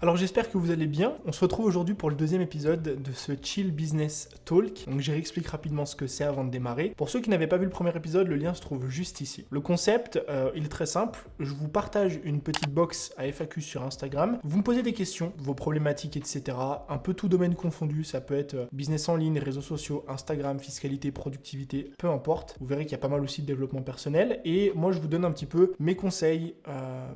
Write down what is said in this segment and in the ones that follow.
Alors j'espère que vous allez bien. On se retrouve aujourd'hui pour le deuxième épisode de ce Chill Business Talk. Donc je réexplique rapidement ce que c'est avant de démarrer. Pour ceux qui n'avaient pas vu le premier épisode, le lien se trouve juste ici. Le concept, il est très simple. Je vous partage une petite box à FAQ sur Instagram. Vous me posez des questions, vos problématiques, etc. Un peu tout domaine confondu. Ça peut être business en ligne, réseaux sociaux, Instagram, fiscalité, productivité, peu importe. Vous verrez qu'il y a pas mal aussi de développement personnel. Et moi, je vous donne un petit peu mes conseils,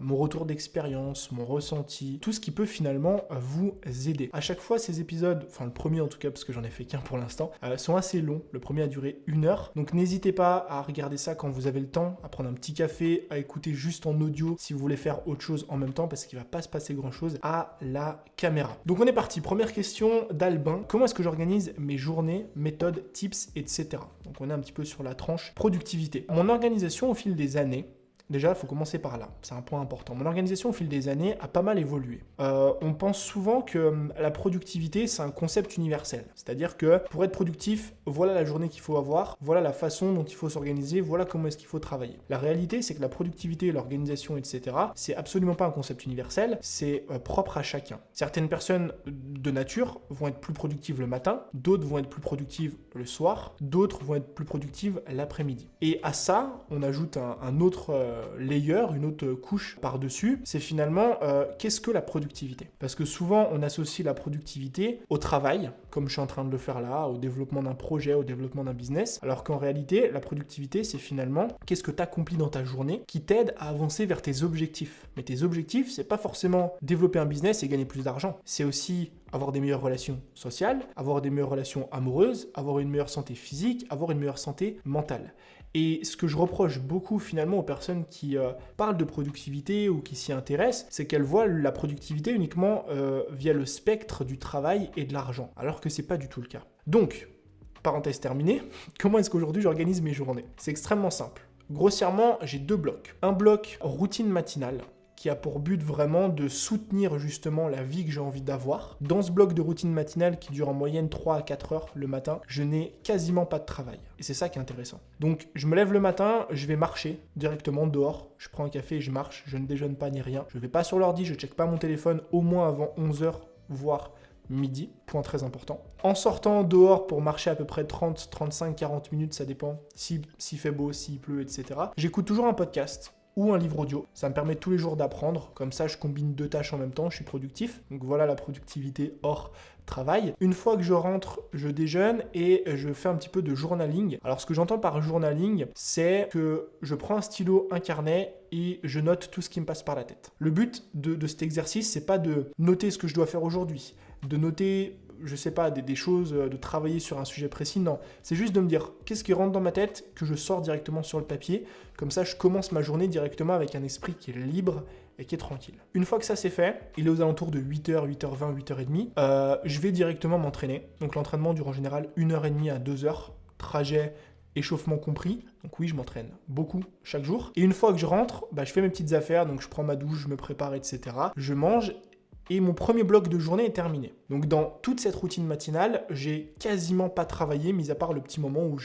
mon retour d'expérience, mon ressenti, tout ce qui peut finalement vous aider. À chaque fois, ces épisodes, enfin le premier en tout cas, parce que j'en ai fait qu'un pour l'instant, sont assez longs. Le premier a duré 1 heure. Donc n'hésitez pas à regarder ça quand vous avez le temps, à prendre un petit café, à écouter juste en audio si vous voulez faire autre chose en même temps, parce qu'il ne va pas se passer grand chose à la caméra. Donc on est parti. Première question d'Albin. Comment est-ce que j'organise mes journées, méthodes, tips, etc. Donc on est un petit peu sur la tranche productivité. Mon organisation au fil des années, déjà, il faut commencer par là. C'est un point important. Mon organisation, au fil des années, a pas mal évolué. On pense souvent que la productivité, c'est un concept universel. C'est-à-dire que pour être productif, voilà la journée qu'il faut avoir, voilà la façon dont il faut s'organiser, voilà comment est-ce qu'il faut travailler. La réalité, c'est que la productivité, l'organisation, etc., c'est absolument pas un concept universel, c'est propre à chacun. Certaines personnes de nature vont être plus productives le matin, d'autres vont être plus productives le soir, d'autres vont être plus productives l'après-midi. Et à ça, on ajoute un autre layer, une autre couche par-dessus, c'est finalement qu'est-ce que la productivité? Parce que souvent on associe la productivité au travail, comme je suis en train de le faire là, au développement d'un projet, au développement d'un business, alors qu'en réalité la productivité c'est finalement qu'est-ce que tu accomplis dans ta journée qui t'aide à avancer vers tes objectifs. Mais tes objectifs, c'est pas forcément développer un business et gagner plus d'argent, c'est aussi avoir des meilleures relations sociales, avoir des meilleures relations amoureuses, avoir une meilleure santé physique, avoir une meilleure santé mentale. Et ce que je reproche beaucoup finalement aux personnes qui parlent de productivité ou qui s'y intéressent, c'est qu'elles voient la productivité uniquement via le spectre du travail et de l'argent, alors que c'est pas du tout le cas. Donc, parenthèse terminée, comment est-ce qu'aujourd'hui j'organise mes journées? C'est extrêmement simple. Grossièrement, j'ai 2 blocs. Un bloc routine matinale, qui a pour but vraiment de soutenir justement la vie que j'ai envie d'avoir. Dans ce bloc de routine matinale qui dure en moyenne 3 à 4 heures le matin, je n'ai quasiment pas de travail. Et c'est ça qui est intéressant. Donc je me lève le matin, je vais marcher directement dehors, je prends un café et je marche, je ne déjeune pas ni rien. Je ne vais pas sur l'ordi, je ne check pas mon téléphone au moins avant 11 heures, voire midi, point très important. En sortant dehors pour marcher à peu près 30, 35, 40 minutes, ça dépend, s'il fait beau, s'il pleut, etc. J'écoute toujours un podcast ou un livre audio. Ça me permet tous les jours d'apprendre. Comme ça, je combine 2 tâches en même temps, je suis productif. Donc voilà la productivité hors travail. Une fois que je rentre, je déjeune et je fais un petit peu de journaling. Alors ce que j'entends par journaling, c'est que je prends un stylo, un carnet et je note tout ce qui me passe par la tête. Le but de cet exercice, c'est pas de noter ce que je dois faire aujourd'hui, de noter je sais pas, des choses, de travailler sur un sujet précis, non. C'est juste de me dire, qu'est-ce qui rentre dans ma tête, que je sors directement sur le papier, comme ça je commence ma journée directement avec un esprit qui est libre et qui est tranquille. Une fois que ça c'est fait, il est aux alentours de 8h, 8h20, 8h30, je vais directement m'entraîner. Donc l'entraînement dure en général 1h30 à 2h, trajet, échauffement compris. Donc oui, je m'entraîne beaucoup chaque jour. Et une fois que je rentre, je fais mes petites affaires, donc je prends ma douche, je me prépare, etc. Je mange. Et mon premier bloc de journée est terminé. Donc dans toute cette routine matinale, j'ai quasiment pas travaillé, mis à part le petit moment où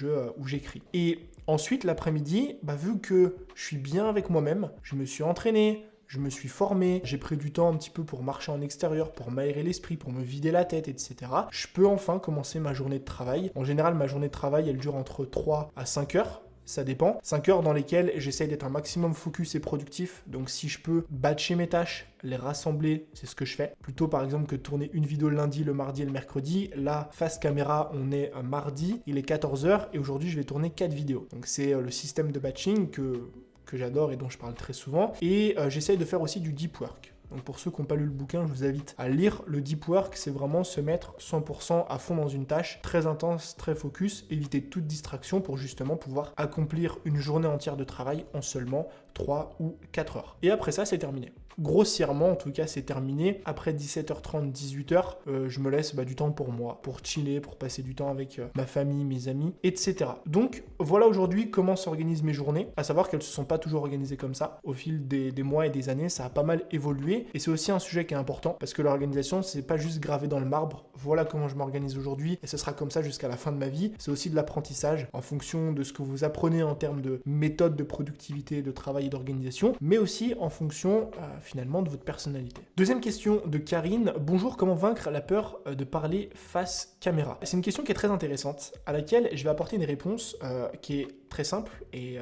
j'écris. Et ensuite, l'après-midi, vu que je suis bien avec moi-même, je me suis entraîné, je me suis formé, j'ai pris du temps un petit peu pour marcher en extérieur, pour m'aérer l'esprit, pour me vider la tête, etc. Je peux enfin commencer ma journée de travail. En général, ma journée de travail, elle dure entre 3 à 5 heures. Ça dépend. 5 heures dans lesquelles j'essaye d'être un maximum focus et productif. Donc si je peux batcher mes tâches, les rassembler, c'est ce que je fais. Plutôt par exemple que de tourner une vidéo le lundi, le mardi et le mercredi. Là, face caméra, on est mardi, il est 14h et aujourd'hui je vais tourner 4 vidéos. Donc c'est le système de batching que j'adore et dont je parle très souvent. Et j'essaye de faire aussi du deep work. Donc pour ceux qui n'ont pas lu le bouquin, je vous invite à lire. Le deep work, c'est vraiment se mettre 100% à fond dans une tâche très intense, très focus, éviter toute distraction pour justement pouvoir accomplir une journée entière de travail en seulement 3 ou 4 heures. Et après ça, c'est terminé. Grossièrement, en tout cas, c'est terminé. Après 17h30, 18h, je me laisse du temps pour moi, pour chiller, pour passer du temps avec ma famille, mes amis, etc. Donc, voilà aujourd'hui comment s'organisent mes journées. À savoir qu'elles ne se sont pas toujours organisées comme ça. Au fil des mois et des années, ça a pas mal évolué. Et c'est aussi un sujet qui est important parce que l'organisation, c'est pas juste gravé dans le marbre. Voilà comment je m'organise aujourd'hui et ce sera comme ça jusqu'à la fin de ma vie. C'est aussi de l'apprentissage en fonction de ce que vous apprenez en termes de méthode de productivité, de travail et d'organisation, mais aussi en fonction finalement de votre personnalité. Deuxième question de Karine. Bonjour, comment vaincre la peur de parler face caméra? C'est une question qui est très intéressante, à laquelle je vais apporter une réponse qui est très simple et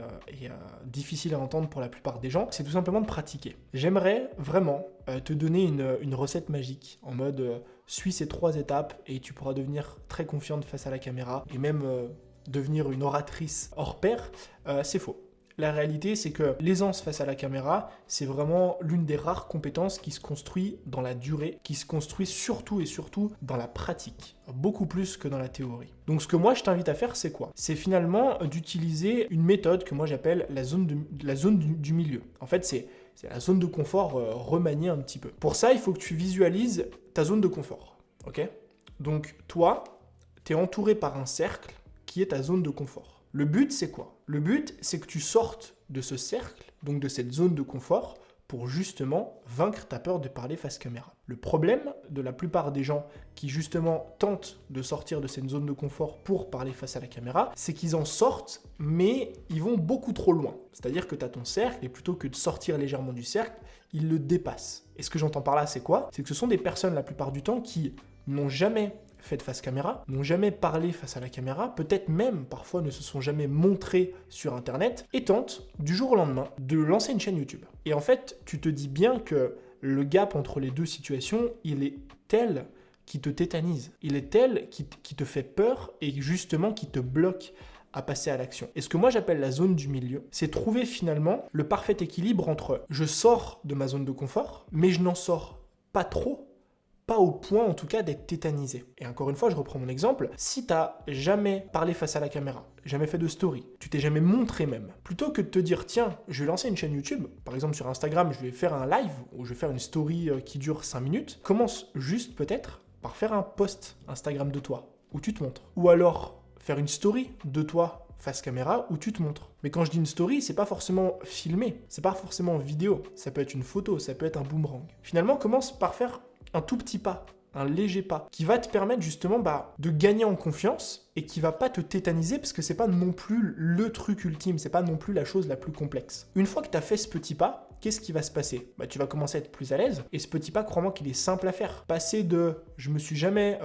difficile à entendre pour la plupart des gens. C'est tout simplement de pratiquer. J'aimerais vraiment te donner une recette magique en mode suis ces 3 étapes et tu pourras devenir très confiante face à la caméra et même devenir une oratrice hors pair. C'est faux. La réalité, c'est que l'aisance face à la caméra, c'est vraiment l'une des rares compétences qui se construit dans la durée, qui se construit surtout et surtout dans la pratique, beaucoup plus que dans la théorie. Donc ce que moi je t'invite à faire, c'est quoi? C'est finalement d'utiliser une méthode que moi j'appelle la zone du milieu. En fait, c'est la zone de confort remaniée un petit peu. Pour ça, il faut que tu visualises ta zone de confort. Ok? Donc toi, tu es entouré par un cercle qui est ta zone de confort. Le but, c'est quoi? Le but, c'est que tu sortes de ce cercle, donc de cette zone de confort, pour justement vaincre ta peur de parler face caméra. Le problème de la plupart des gens qui justement tentent de sortir de cette zone de confort pour parler face à la caméra, c'est qu'ils en sortent, mais ils vont beaucoup trop loin. C'est-à-dire que tu as ton cercle, et plutôt que de sortir légèrement du cercle, ils le dépassent. Et ce que j'entends par là, c'est quoi? C'est que ce sont des personnes la plupart du temps qui n'ont jamais fait de face caméra, n'ont jamais parlé face à la caméra, peut-être même parfois ne se sont jamais montrés sur internet et tentent du jour au lendemain de lancer une chaîne YouTube. Et en fait, tu te dis bien que le gap entre les deux situations, il est tel qui te tétanise, il est tel qui te fait peur et justement qui te bloque à passer à l'action. Et ce que moi j'appelle la zone du milieu, c'est trouver finalement le parfait équilibre entre je sors de ma zone de confort, mais je n'en sors pas trop, pas au point en tout cas d'être tétanisé. Et encore une fois, je reprends mon exemple, si tu n'as jamais parlé face à la caméra, jamais fait de story, tu t'es jamais montré même, plutôt que de te dire tiens, je vais lancer une chaîne YouTube, par exemple sur Instagram, je vais faire un live ou je vais faire une story qui dure 5 minutes, commence juste peut-être par faire un post Instagram de toi où tu te montres. Ou alors faire une story de toi face caméra où tu te montres. Mais quand je dis une story, c'est pas forcément filmé, c'est pas forcément vidéo, ça peut être une photo, ça peut être un boomerang. Finalement, commence par faire un tout petit pas, un léger pas, qui va te permettre justement de gagner en confiance et qui va pas te tétaniser parce que c'est pas non plus le truc ultime, c'est pas non plus la chose la plus complexe. Une fois que tu as fait ce petit pas, qu'est-ce qui va se passer? Tu vas commencer à être plus à l'aise et ce petit pas, crois-moi qu'il est simple à faire. Passer de je me suis jamais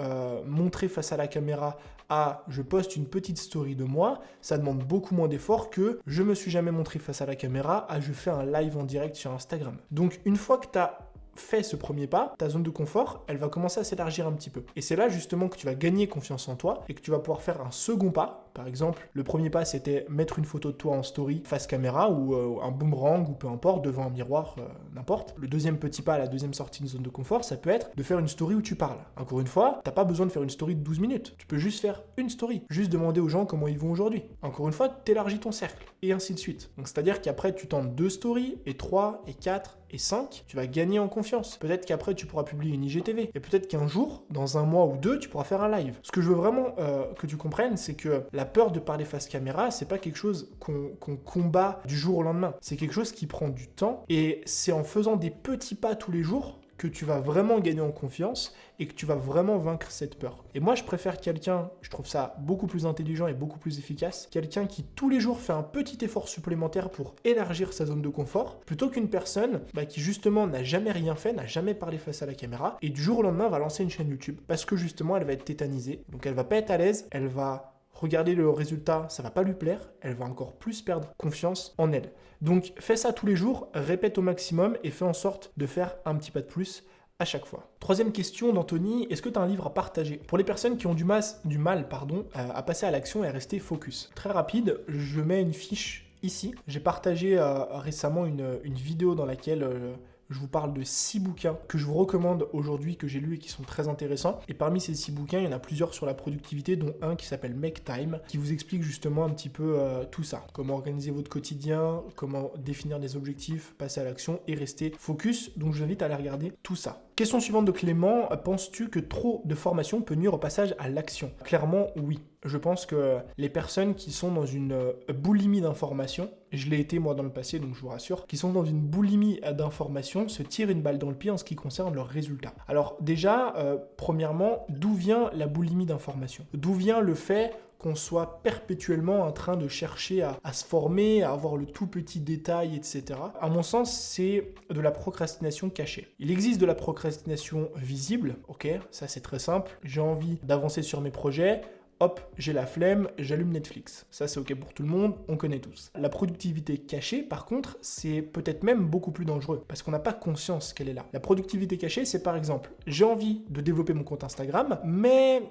montré face à la caméra à je poste une petite story de moi, ça demande beaucoup moins d'efforts que je me suis jamais montré face à la caméra à je fais un live en direct sur Instagram. Donc une fois que tu as fait ce premier pas, ta zone de confort, elle va commencer à s'élargir un petit peu. Et c'est là justement que tu vas gagner confiance en toi et que tu vas pouvoir faire un second pas. Par exemple, le premier pas, c'était mettre une photo de toi en story face caméra ou un boomerang ou peu importe, devant un miroir, n'importe. Le deuxième petit pas, la deuxième sortie de zone de confort, ça peut être de faire une story où tu parles. Encore une fois, t'as pas besoin de faire une story de 12 minutes. Tu peux juste faire une story. Juste demander aux gens comment ils vont aujourd'hui. Encore une fois, t'élargis ton cercle et ainsi de suite. Donc c'est-à-dire qu'après, tu tentes 2 stories et 3 et 4 et 5, tu vas gagner en confiance. Peut-être qu'après, tu pourras publier une IGTV. Et peut-être qu'un jour, dans un mois ou 2, tu pourras faire un live. Ce que je veux vraiment que tu comprennes, c'est que la peur de parler face caméra, c'est pas quelque chose qu'on combat du jour au lendemain. C'est quelque chose qui prend du temps et c'est en faisant des petits pas tous les jours que tu vas vraiment gagner en confiance et que tu vas vraiment vaincre cette peur. Et moi, je préfère quelqu'un, je trouve ça beaucoup plus intelligent et beaucoup plus efficace, quelqu'un qui tous les jours fait un petit effort supplémentaire pour élargir sa zone de confort, plutôt qu'une personne qui justement n'a jamais rien fait, n'a jamais parlé face à la caméra, et du jour au lendemain va lancer une chaîne YouTube, parce que justement, elle va être tétanisée, donc elle va pas être à l'aise, elle va regarder le résultat, ça va pas lui plaire, elle va encore plus perdre confiance en elle. Donc fais ça tous les jours, répète au maximum et fais en sorte de faire un petit pas de plus à chaque fois. Troisième question d'Anthony, est-ce que tu as un livre à partager? Pour les personnes qui ont du mal à passer à l'action et à rester focus. Très rapide, je mets une fiche ici. J'ai partagé récemment une vidéo dans laquelle je vous parle de 6 bouquins que je vous recommande aujourd'hui, que j'ai lus et qui sont très intéressants. Et parmi ces 6 bouquins, il y en a plusieurs sur la productivité, dont un qui s'appelle Make Time, qui vous explique justement un petit peu tout ça. Comment organiser votre quotidien, comment définir des objectifs, passer à l'action et rester focus. Donc je vous invite à aller regarder tout ça. Question suivante de Clément, penses-tu que trop de formation peut nuire au passage à l'action? Clairement, oui. Je pense que les personnes qui sont dans une boulimie d'information, je l'ai été moi dans le passé, donc je vous rassure, qui sont dans une boulimie d'information, se tirent une balle dans le pied en ce qui concerne leurs résultats. Alors déjà, premièrement, d'où vient la boulimie d'information? D'où vient le fait qu'on soit perpétuellement en train de chercher à se former, à avoir le tout petit détail, etc. À mon sens, c'est de la procrastination cachée. Il existe de la procrastination visible, ok, ça c'est très simple. J'ai envie d'avancer sur mes projets, hop, j'ai la flemme, j'allume Netflix. Ça c'est ok pour tout le monde, on connaît tous. La productivité cachée, par contre, c'est peut-être même beaucoup plus dangereux, parce qu'on n'a pas conscience qu'elle est là. La productivité cachée, c'est par exemple, j'ai envie de développer mon compte Instagram, mais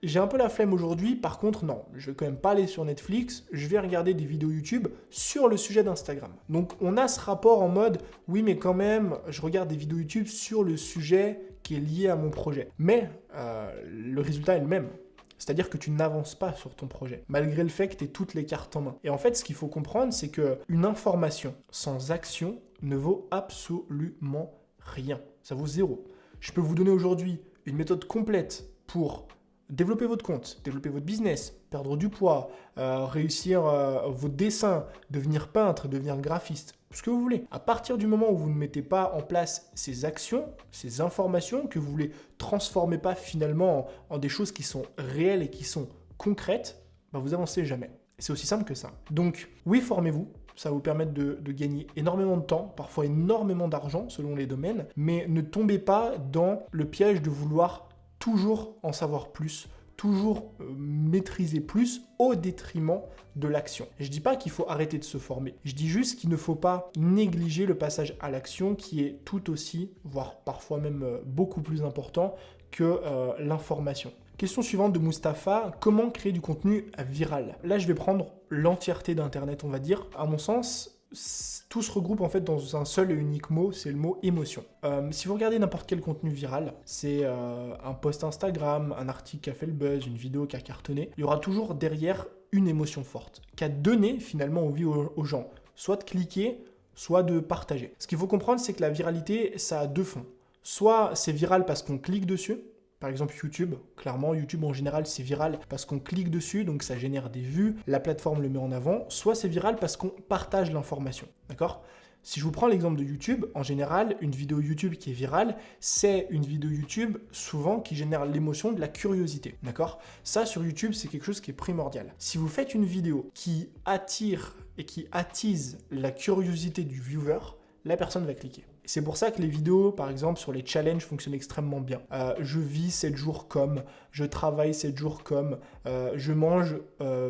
j'ai un peu la flemme aujourd'hui, par contre, non, je vais quand même pas aller sur Netflix, je vais regarder des vidéos YouTube sur le sujet d'Instagram. Donc, on a ce rapport en mode, oui, mais quand même, je regarde des vidéos YouTube sur le sujet qui est lié à mon projet. Mais le résultat est le même. C'est-à-dire que tu n'avances pas sur ton projet, malgré le fait que tu aies toutes les cartes en main. Et en fait, ce qu'il faut comprendre, c'est qu'une information sans action ne vaut absolument rien. Ça vaut zéro. Je peux vous donner aujourd'hui une méthode complète pour développer votre compte, développer votre business, perdre du poids, réussir votre dessin, devenir peintre, devenir graphiste, ce que vous voulez. À partir du moment où vous ne mettez pas en place ces actions, ces informations, que vous ne les transformez pas finalement en des choses qui sont réelles et qui sont concrètes, bah vous avancez jamais. C'est aussi simple que ça. Donc oui, formez-vous. Ça va vous permettre de gagner énormément de temps, parfois énormément d'argent selon les domaines, mais ne tombez pas dans le piège de vouloir toujours en savoir plus, toujours maîtriser plus au détriment de l'action. Je ne dis pas qu'il faut arrêter de se former, je dis juste qu'il ne faut pas négliger le passage à l'action qui est tout aussi, voire parfois même beaucoup plus important que l'information. Question suivante de Mustapha, comment créer du contenu viral? Là, je vais prendre l'entièreté d'Internet, on va dire. À mon sens, tout se regroupe en fait dans un seul et unique mot, c'est le mot émotion. Si vous regardez n'importe quel contenu viral, c'est un post Instagram, un article qui a fait le buzz, une vidéo qui a cartonné, il y aura toujours derrière une émotion forte, qui a donné finalement envie aux gens, soit de cliquer, soit de partager. Ce qu'il faut comprendre, c'est que la viralité, ça a deux fonds. Soit c'est viral parce qu'on clique dessus, par exemple YouTube, clairement YouTube en général c'est viral parce qu'on clique dessus, donc ça génère des vues, la plateforme le met en avant, soit c'est viral parce qu'on partage l'information, d'accord ? Si je vous prends l'exemple de YouTube, en général, une vidéo YouTube qui est virale, c'est une vidéo YouTube souvent qui génère l'émotion de la curiosité, d'accord ? Ça sur YouTube c'est quelque chose qui est primordial. Si vous faites une vidéo qui attire et qui attise la curiosité du viewer, la personne va cliquer. C'est pour ça que les vidéos, par exemple, sur les challenges fonctionnent extrêmement bien. Je vis 7 jours comme, je travaille 7 jours comme, je mange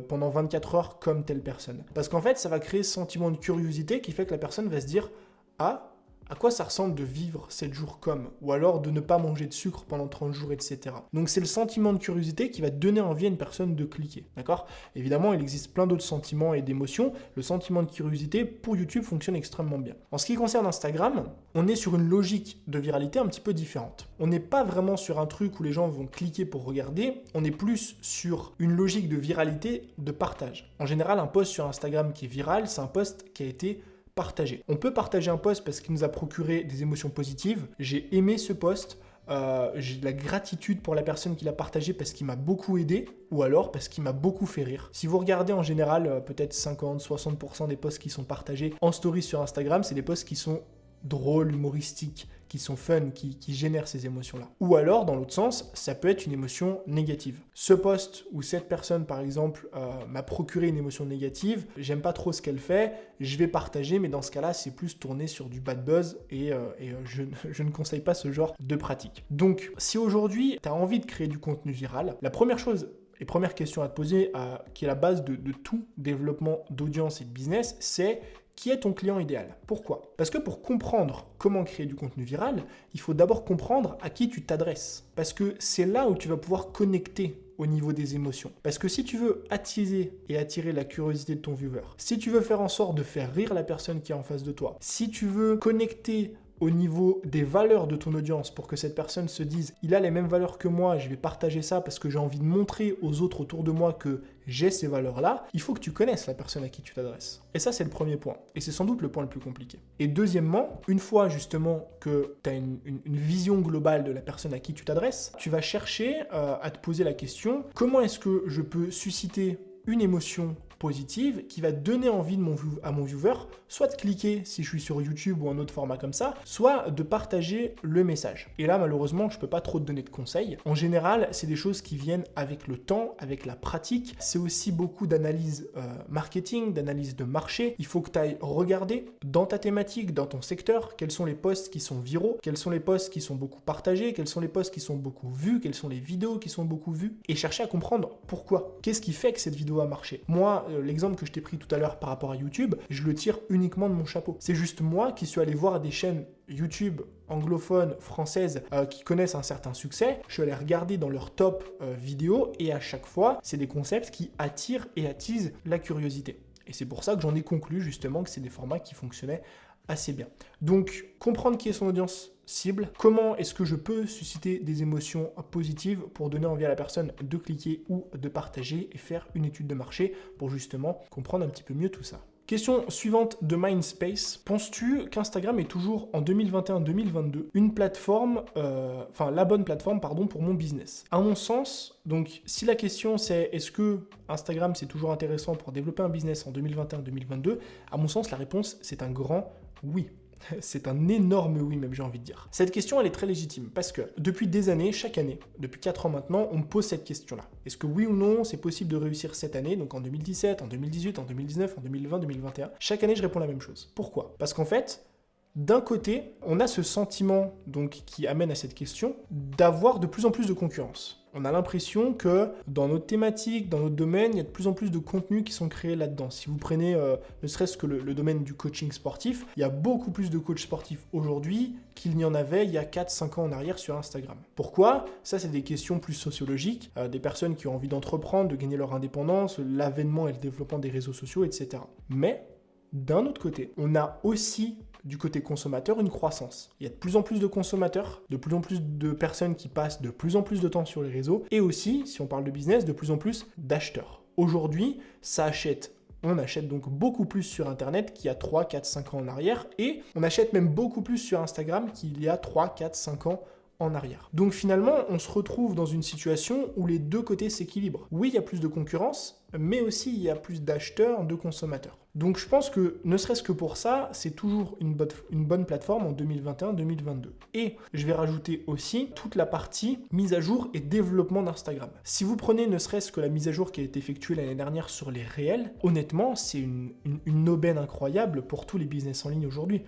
pendant 24 heures comme telle personne. Parce qu'en fait, ça va créer ce sentiment de curiosité qui fait que la personne va se dire « Ah, à quoi ça ressemble de vivre 7 jours comme ?» ou alors de ne pas manger de sucre pendant 30 jours, etc. Donc c'est le sentiment de curiosité qui va donner envie à une personne de cliquer, d'accord ? Évidemment, il existe plein d'autres sentiments et d'émotions. Le sentiment de curiosité pour YouTube fonctionne extrêmement bien. En ce qui concerne Instagram, on est sur une logique de viralité un petit peu différente. On n'est pas vraiment sur un truc où les gens vont cliquer pour regarder, on est plus sur une logique de viralité de partage. En général, un post sur Instagram qui est viral, c'est un post qui a été partagé. On peut partager un post parce qu'il nous a procuré des émotions positives. J'ai aimé ce post, j'ai de la gratitude pour la personne qui l'a partagé parce qu'il m'a beaucoup aidé, ou alors parce qu'il m'a beaucoup fait rire. Si vous regardez en général, peut-être 50-60% des posts qui sont partagés en story sur Instagram, c'est des posts qui sont drôles, humoristiques, qui sont fun, qui génèrent ces émotions-là. Ou alors, dans l'autre sens, ça peut être une émotion négative. Ce post ou cette personne, par exemple, m'a procuré une émotion négative, j'aime pas trop ce qu'elle fait, je vais partager, mais dans ce cas-là, c'est plus tourné sur du bad buzz et je ne conseille pas ce genre de pratique. Donc, si aujourd'hui, tu as envie de créer du contenu viral, la première chose et première question à te poser, qui est la base de tout développement d'audience et de business, c'est qui est ton client idéal? Pourquoi? Parce que pour comprendre comment créer du contenu viral, il faut d'abord comprendre à qui tu t'adresses. Parce que c'est là où tu vas pouvoir connecter au niveau des émotions. Parce que si tu veux attiser et attirer la curiosité de ton viewer, si tu veux faire en sorte de faire rire la personne qui est en face de toi, si tu veux connecter au niveau des valeurs de ton audience pour que cette personne se dise « il a les mêmes valeurs que moi, je vais partager ça parce que j'ai envie de montrer aux autres autour de moi que j'ai ces valeurs-là », il faut que tu connaisses la personne à qui tu t'adresses. Et ça, c'est le premier point. Et c'est sans doute le point le plus compliqué. Et deuxièmement, une fois justement que tu as une vision globale de la personne à qui tu t'adresses, tu vas chercher à te poser la question « comment est-ce que je peux susciter une émotion positive qui va donner envie à mon viewer, soit de cliquer si je suis sur YouTube ou un autre format comme ça, soit de partager le message. Et là, malheureusement, je peux pas trop te donner de conseils. En général, c'est des choses qui viennent avec le temps, avec la pratique. C'est aussi beaucoup d'analyse marketing, d'analyse de marché. Il faut que tu ailles regarder dans ta thématique, dans ton secteur, quels sont les posts qui sont viraux, quels sont les posts qui sont beaucoup partagés, quels sont les posts qui sont beaucoup vus, quelles sont les vidéos qui sont beaucoup vues, et chercher à comprendre pourquoi. Qu'est-ce qui fait que cette vidéo a marché? Moi, l'exemple que je t'ai pris tout à l'heure par rapport à YouTube, je le tire uniquement de mon chapeau. C'est juste moi qui suis allé voir des chaînes YouTube anglophones, françaises, qui connaissent un certain succès. Je suis allé regarder dans leurs top vidéos, et à chaque fois, c'est des concepts qui attirent et attisent la curiosité. Et c'est pour ça que j'en ai conclu justement que c'est des formats qui fonctionnaient assez bien. Donc, comprendre qui est son audience cible, comment est-ce que je peux susciter des émotions positives pour donner envie à la personne de cliquer ou de partager et faire une étude de marché pour justement comprendre un petit peu mieux tout ça. Question suivante de Mindspace. Penses-tu qu'Instagram est toujours en 2021-2022 une plateforme, la bonne plateforme pour mon business? À mon sens, donc si la question c'est est-ce que Instagram c'est toujours intéressant pour développer un business en 2021-2022, à mon sens la réponse c'est un grand oui. C'est un énorme oui même, j'ai envie de dire. Cette question elle est très légitime parce que depuis des années, chaque année, depuis 4 ans maintenant, on me pose cette question-là. Est-ce que oui ou non c'est possible de réussir cette année, donc en 2017, en 2018, en 2019, en 2020, 2021? Chaque année je réponds la même chose. Pourquoi? Parce qu'en fait, d'un côté, on a ce sentiment donc qui amène à cette question d'avoir de plus en plus de concurrence. On a l'impression que dans notre thématique, dans notre domaine, il y a de plus en plus de contenus qui sont créés là-dedans. Si vous prenez ne serait-ce que le domaine du coaching sportif, il y a beaucoup plus de coachs sportifs aujourd'hui qu'il n'y en avait il y a 4-5 ans en arrière sur Instagram. Pourquoi? Ça, c'est des questions plus sociologiques, des personnes qui ont envie d'entreprendre, de gagner leur indépendance, l'avènement et le développement des réseaux sociaux, etc. Mais, d'un autre côté, on a aussi du côté consommateur une croissance. Il y a de plus en plus de consommateurs, de plus en plus de personnes qui passent de plus en plus de temps sur les réseaux, et aussi, si on parle de business, de plus en plus d'acheteurs. Aujourd'hui, on achète donc beaucoup plus sur Internet qu'il y a 3, 4, 5 ans en arrière, et on achète même beaucoup plus sur Instagram qu'il y a 3, 4, 5 ans en arrière. Donc finalement, on se retrouve dans une situation où les deux côtés s'équilibrent. Oui, il y a plus de concurrence, mais aussi il y a plus d'acheteurs, de consommateurs. Donc je pense que, ne serait-ce que pour ça, c'est toujours une bonne plateforme en 2021-2022. Et je vais rajouter aussi toute la partie mise à jour et développement d'Instagram. Si vous prenez ne serait-ce que la mise à jour qui a été effectuée l'année dernière sur les réels, honnêtement, c'est une aubaine incroyable pour tous les business en ligne aujourd'hui.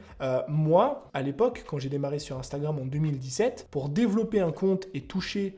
Moi, à l'époque, quand j'ai démarré sur Instagram en 2017, pour développer un compte et toucher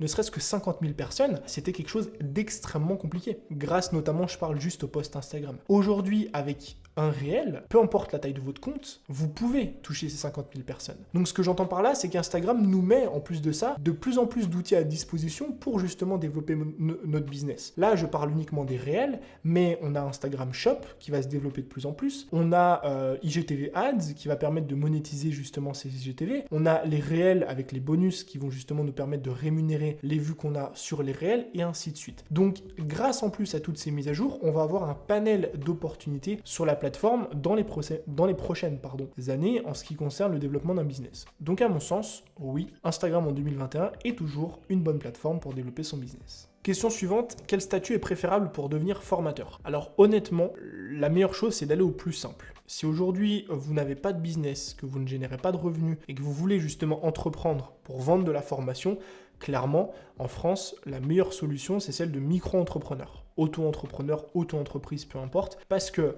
ne serait-ce que 50 000 personnes, c'était quelque chose d'extrêmement compliqué. Grâce notamment, je parle juste au post Instagram. Aujourd'hui, avec un réel, peu importe la taille de votre compte, vous pouvez toucher ces 50 000 personnes. Donc ce que j'entends par là, c'est qu'Instagram nous met, en plus de ça, de plus en plus d'outils à disposition pour justement développer notre business. Là, je parle uniquement des réels, mais on a Instagram Shop qui va se développer de plus en plus. On a IGTV Ads qui va permettre de monétiser justement ces IGTV. On a les réels avec les bonus qui vont justement nous permettre de rémunérer les vues qu'on a sur les réels et ainsi de suite. Donc, grâce en plus à toutes ces mises à jour, on va avoir un panel d'opportunités sur la plateforme dans les prochaines années en ce qui concerne le développement d'un business. Donc à mon sens, oui, Instagram en 2021 est toujours une bonne plateforme pour développer son business. Question suivante, quel statut est préférable pour devenir formateur? Alors honnêtement, la meilleure chose c'est d'aller au plus simple. Si aujourd'hui vous n'avez pas de business, que vous ne générez pas de revenus et que vous voulez justement entreprendre pour vendre de la formation, clairement, en France, la meilleure solution, c'est celle de micro-entrepreneur. Auto-entrepreneur, auto-entreprise, peu importe, parce que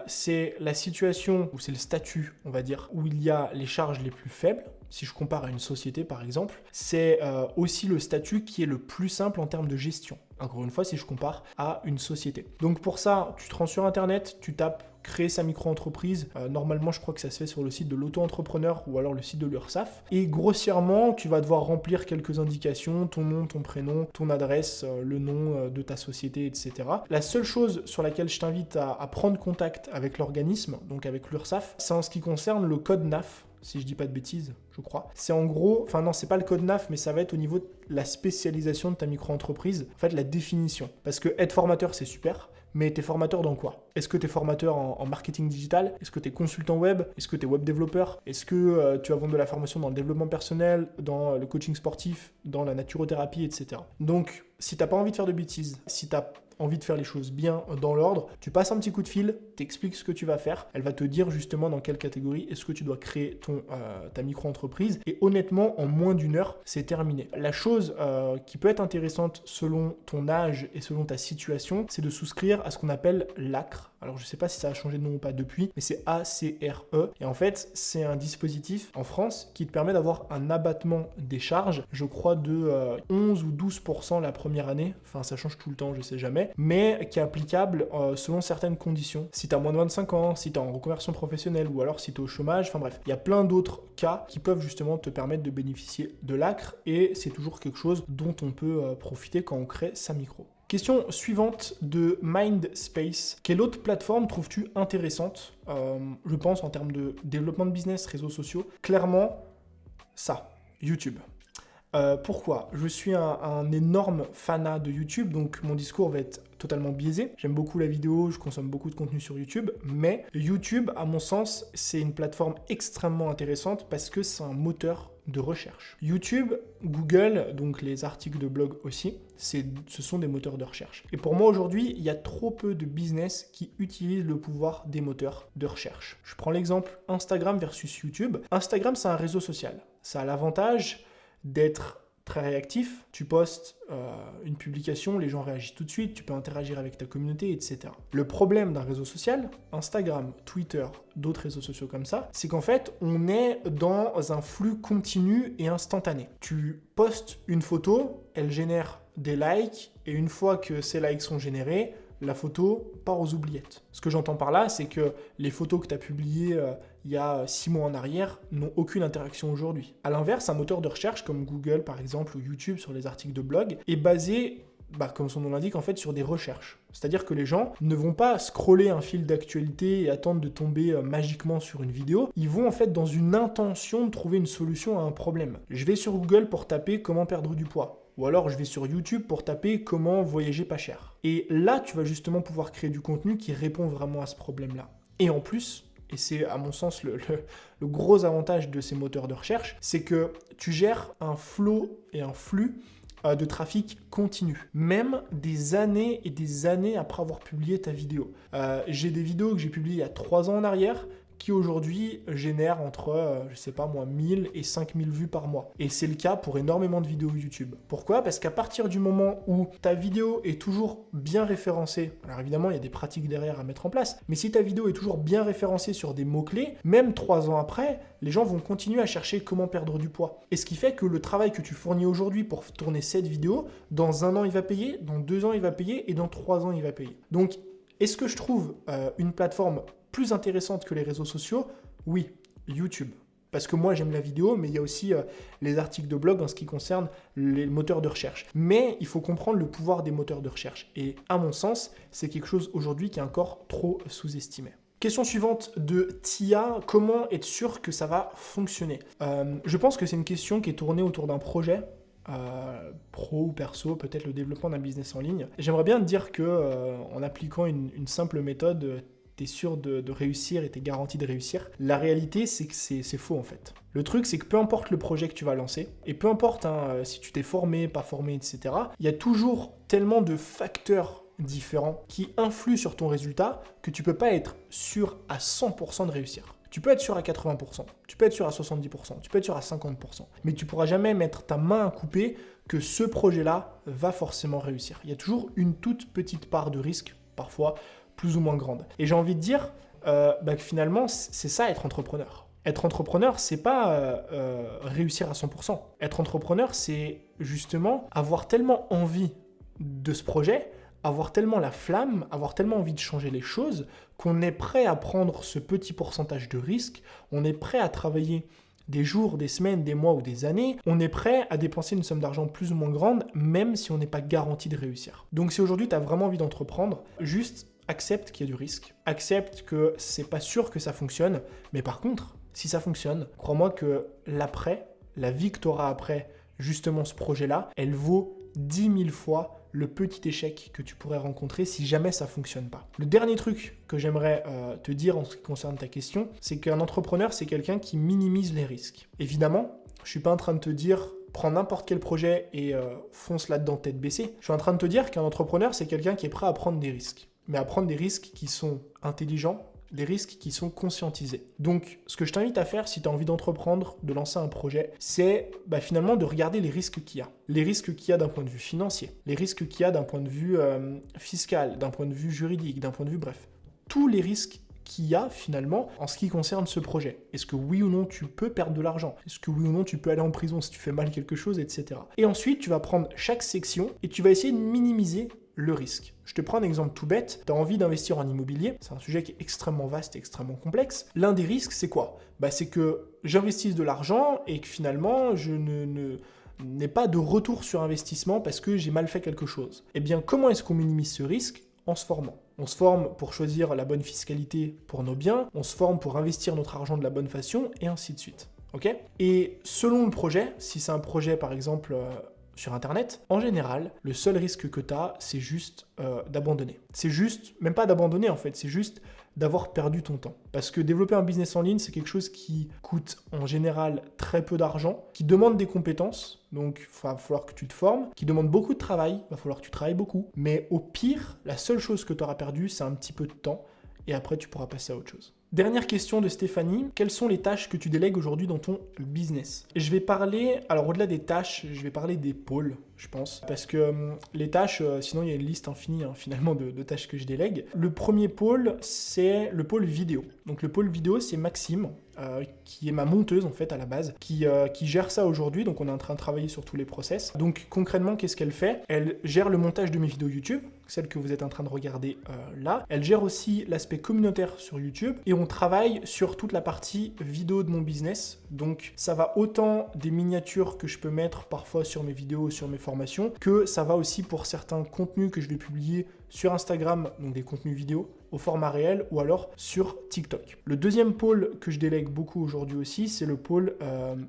c'est la situation, ou c'est le statut, on va dire, où il y a les charges les plus faibles. Si je compare à une société, par exemple, c'est aussi le statut qui est le plus simple en termes de gestion. Encore une fois, si je compare à une société. Donc pour ça, tu te rends sur Internet, tu tapes créer sa micro-entreprise. Normalement, je crois que ça se fait sur le site de l'auto-entrepreneur ou alors le site de l'URSSAF. Et grossièrement, tu vas devoir remplir quelques indications, ton nom, ton prénom, ton adresse, le nom de ta société, etc. La seule chose sur laquelle je t'invite à prendre contact avec l'organisme, donc avec l'URSSAF, c'est en ce qui concerne le code NAF. Si je dis pas de bêtises, je crois. C'est en gros, enfin non, c'est pas le code NAF, mais ça va être au niveau de la spécialisation de ta micro-entreprise, en fait la définition. Parce que être formateur, c'est super, mais t'es formateur dans quoi? Est-ce que t'es formateur en marketing digital? Est-ce que t'es consultant web? Est-ce que t'es web développeur? Est-ce que tu vas vendre de la formation dans le développement personnel, dans le coaching sportif, dans la naturothérapie, etc. Donc, si t'as pas envie de faire de bêtises, si t'as envie de faire les choses bien dans l'ordre, tu passes un petit coup de fil, t'expliques ce que tu vas faire, elle va te dire justement dans quelle catégorie est-ce que tu dois créer ta micro-entreprise, et honnêtement, en moins d'1 heure, c'est terminé. La chose qui peut être intéressante selon ton âge et selon ta situation, c'est de souscrire à ce qu'on appelle l'ACRE. Alors je sais pas si ça a changé de nom ou pas depuis, mais c'est ACRE, et en fait, c'est un dispositif en France qui te permet d'avoir un abattement des charges, je crois de 11 ou 12% la première année, enfin ça change tout le temps, je sais jamais, mais qui est applicable selon certaines conditions. Si tu as moins de 25 ans, si tu es en reconversion professionnelle ou alors si tu es au chômage, enfin bref, il y a plein d'autres cas qui peuvent justement te permettre de bénéficier de l'ACRE et c'est toujours quelque chose dont on peut profiter quand on crée sa micro. Question suivante de Mindspace. Quelle autre plateforme trouves-tu intéressante, je pense en termes de développement de business, réseaux sociaux? Clairement, ça, YouTube. Pourquoi? Je suis un énorme fanat de YouTube, donc mon discours va être totalement biaisé. J'aime beaucoup la vidéo, je consomme beaucoup de contenu sur YouTube, mais YouTube, à mon sens, c'est une plateforme extrêmement intéressante parce que c'est un moteur de recherche. YouTube, Google, donc les articles de blog aussi, ce sont des moteurs de recherche. Et pour moi aujourd'hui, il y a trop peu de business qui utilisent le pouvoir des moteurs de recherche. Je prends l'exemple Instagram versus YouTube. Instagram, c'est un réseau social. Ça a l'avantage d'être très réactif, tu postes une publication, les gens réagissent tout de suite, tu peux interagir avec ta communauté, etc. Le problème d'un réseau social, Instagram, Twitter, d'autres réseaux sociaux comme ça, c'est qu'en fait, on est dans un flux continu et instantané. Tu postes une photo, elle génère des likes, et une fois que ces likes sont générés, la photo part aux oubliettes. Ce que j'entends par là, c'est que les photos que tu as publiées il y a 6 mois en arrière n'ont aucune interaction aujourd'hui. A l'inverse, un moteur de recherche comme Google par exemple ou YouTube sur les articles de blog est basé, comme son nom l'indique, en fait sur des recherches. C'est-à-dire que les gens ne vont pas scroller un fil d'actualité et attendre de tomber magiquement sur une vidéo. Ils vont en fait dans une intention de trouver une solution à un problème. Je vais sur Google pour taper comment perdre du poids. Ou alors je vais sur YouTube pour taper comment voyager pas cher. Et là, tu vas justement pouvoir créer du contenu qui répond vraiment à ce problème-là. Et en plus, et c'est à mon sens le gros avantage de ces moteurs de recherche, c'est que tu gères un flow et un flux de trafic continu, même des années et des années après avoir publié ta vidéo. J'ai des vidéos que j'ai publiées il y a 3 ans en arrière, qui aujourd'hui génère entre, 1000 et 5000 vues par mois. Et c'est le cas pour énormément de vidéos YouTube. Pourquoi? Parce qu'à partir du moment où ta vidéo est toujours bien référencée, alors évidemment il y a des pratiques derrière à mettre en place, mais si ta vidéo est toujours bien référencée sur des mots-clés, même 3 ans après, les gens vont continuer à chercher comment perdre du poids. Et ce qui fait que le travail que tu fournis aujourd'hui pour tourner cette vidéo, dans 1 an il va payer, dans 2 ans il va payer, et dans 3 ans il va payer. Donc, est-ce que je trouve une plateforme plus intéressante que les réseaux sociaux? Oui, YouTube. Parce que moi, j'aime la vidéo, mais il y a aussi les articles de blog en ce qui concerne les moteurs de recherche. Mais il faut comprendre le pouvoir des moteurs de recherche. Et à mon sens, c'est quelque chose aujourd'hui qui est encore trop sous-estimé. Question suivante de Tia, comment être sûr que ça va fonctionner? Je pense que c'est une question qui est tournée autour d'un projet, pro ou perso, peut-être le développement d'un business en ligne. J'aimerais bien te dire que en appliquant une simple méthode, tu es sûr de réussir et tu es garanti de réussir. La réalité, c'est que c'est faux en fait. Le truc, c'est que peu importe le projet que tu vas lancer, et peu importe si tu t'es formé, pas formé, etc., il y a toujours tellement de facteurs différents qui influent sur ton résultat que tu peux pas être sûr à 100% de réussir. Tu peux être sûr à 80%, tu peux être sûr à 70%, tu peux être sûr à 50%, mais tu pourras jamais mettre ta main à couper que ce projet-là va forcément réussir. Il y a toujours une toute petite part de risque, parfois plus ou moins grande. Et j'ai envie de dire que finalement, c'est ça être entrepreneur. Être entrepreneur, c'est pas réussir à 100%. Être entrepreneur, c'est justement avoir tellement envie de ce projet, avoir tellement la flamme, avoir tellement envie de changer les choses, qu'on est prêt à prendre ce petit pourcentage de risque, on est prêt à travailler des jours, des semaines, des mois ou des années, on est prêt à dépenser une somme d'argent plus ou moins grande, même si on n'est pas garanti de réussir. Donc si aujourd'hui tu as vraiment envie d'entreprendre, juste accepte qu'il y a du risque, accepte que c'est pas sûr que ça fonctionne, mais par contre, si ça fonctionne, crois-moi que l'après, la vie que tu auras après justement ce projet-là, elle vaut 10 000 fois le petit échec que tu pourrais rencontrer si jamais ça fonctionne pas. Le dernier truc que j'aimerais te dire en ce qui concerne ta question, c'est qu'un entrepreneur, c'est quelqu'un qui minimise les risques. Évidemment, je suis pas en train de te dire prends n'importe quel projet et fonce là-dedans tête baissée. Je suis en train de te dire qu'un entrepreneur, c'est quelqu'un qui est prêt à prendre des risques. Mais à prendre des risques qui sont intelligents, des risques qui sont conscientisés. Donc, ce que je t'invite à faire si tu as envie d'entreprendre, de lancer un projet, c'est finalement de regarder les risques qu'il y a. Les risques qu'il y a d'un point de vue financier, les risques qu'il y a d'un point de vue fiscal, d'un point de vue juridique, d'un point de vue bref. Tous les risques qu'il y a finalement en ce qui concerne ce projet. Est-ce que oui ou non tu peux perdre de l'argent? Est-ce que oui ou non tu peux aller en prison si tu fais mal quelque chose, etc. Et ensuite, tu vas prendre chaque section et tu vas essayer de minimiser le risque. Je te prends un exemple tout bête. Tu as envie d'investir en immobilier. C'est un sujet qui est extrêmement vaste et extrêmement complexe. L'un des risques, c'est quoi? C'est que j'investisse de l'argent et que finalement, je n'ai pas de retour sur investissement parce que j'ai mal fait quelque chose. Eh bien, comment est-ce qu'on minimise ce risque? En se formant. On se forme pour choisir la bonne fiscalité pour nos biens, on se forme pour investir notre argent de la bonne façon, et ainsi de suite. Okay? Et selon le projet, si c'est un projet par exemple sur Internet, en général, le seul risque que tu as, c'est juste d'abandonner. C'est juste, même pas d'abandonner en fait, c'est juste d'avoir perdu ton temps. Parce que développer un business en ligne, c'est quelque chose qui coûte en général très peu d'argent, qui demande des compétences, donc il va falloir que tu te formes, qui demande beaucoup de travail, il va falloir que tu travailles beaucoup, mais au pire, la seule chose que tu auras perdu, c'est un petit peu de temps, et après tu pourras passer à autre chose. Dernière question de Stéphanie, quelles sont les tâches que tu délègues aujourd'hui dans ton business? Je vais parler, alors au-delà des tâches, je vais parler des pôles, je pense, parce que les tâches, sinon il y a une liste infinie finalement de tâches que je délègue. Le premier pôle, c'est le pôle vidéo. Donc le pôle vidéo, c'est Maxime, qui est ma monteuse en fait à la base, qui gère ça aujourd'hui, donc on est en train de travailler sur tous les process. Donc concrètement, qu'est-ce qu'elle fait? Elle gère le montage de mes vidéos YouTube, celle que vous êtes en train de regarder là. Elle gère aussi l'aspect communautaire sur YouTube, et on travaille sur toute la partie vidéo de mon business. Donc ça va autant des miniatures que je peux mettre parfois sur mes vidéos, sur mes formations, que ça va aussi pour certains contenus que je vais publier sur Instagram, donc des contenus vidéo au format réel, ou alors sur TikTok. Le deuxième pôle que je délègue beaucoup aujourd'hui aussi, c'est le pôle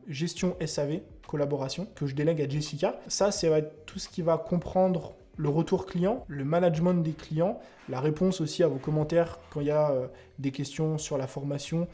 gestion SAV, collaboration, que je délègue à Jessica. Ça va être tout ce qui va comprendre le retour client, le management des clients, la réponse aussi à vos commentaires quand il y a des questions sur la formation,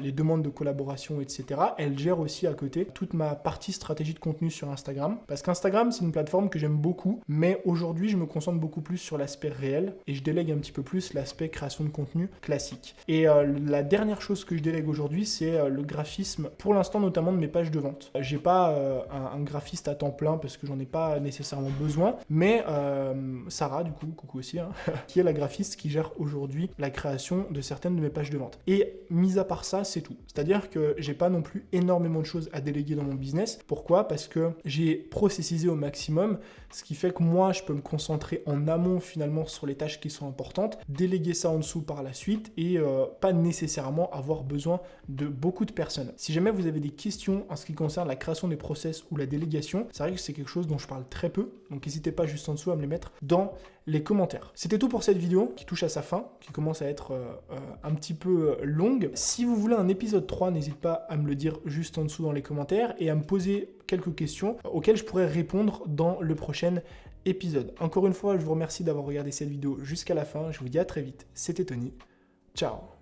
les demandes de collaboration, etc. Elle gère aussi à côté toute ma partie stratégie de contenu sur Instagram. Parce qu'Instagram, c'est une plateforme que j'aime beaucoup, mais aujourd'hui, je me concentre beaucoup plus sur l'aspect réel et je délègue un petit peu plus l'aspect création de contenu classique. Et la dernière chose que je délègue aujourd'hui, c'est le graphisme, pour l'instant notamment de mes pages de vente. J'ai pas un graphiste à temps plein parce que j'en ai pas nécessairement besoin, mais Sarah, du coup, coucou aussi, qui est la graphiste qui gère aujourd'hui la création de certaines de mes pages de vente. Et mis à part ça, c'est tout. C'est-à-dire que j'ai pas non plus énormément de choses à déléguer dans mon business. Pourquoi? Parce que j'ai processisé au maximum, ce qui fait que moi, je peux me concentrer en amont finalement sur les tâches qui sont importantes, déléguer ça en dessous par la suite et pas nécessairement avoir besoin de beaucoup de personnes. Si jamais vous avez des questions en ce qui concerne la création des process ou la délégation, c'est vrai que c'est quelque chose dont je parle très peu, donc n'hésitez pas juste en dessous à me les mettre dans les commentaires. C'était tout pour cette vidéo qui touche à sa fin, qui commence à être un petit peu longue. Si vous voulez un épisode 3, n'hésitez pas à me le dire juste en dessous dans les commentaires et à me poser quelques questions auxquelles je pourrais répondre dans le prochain épisode. Encore une fois, je vous remercie d'avoir regardé cette vidéo jusqu'à la fin. Je vous dis à très vite. C'était Tony. Ciao.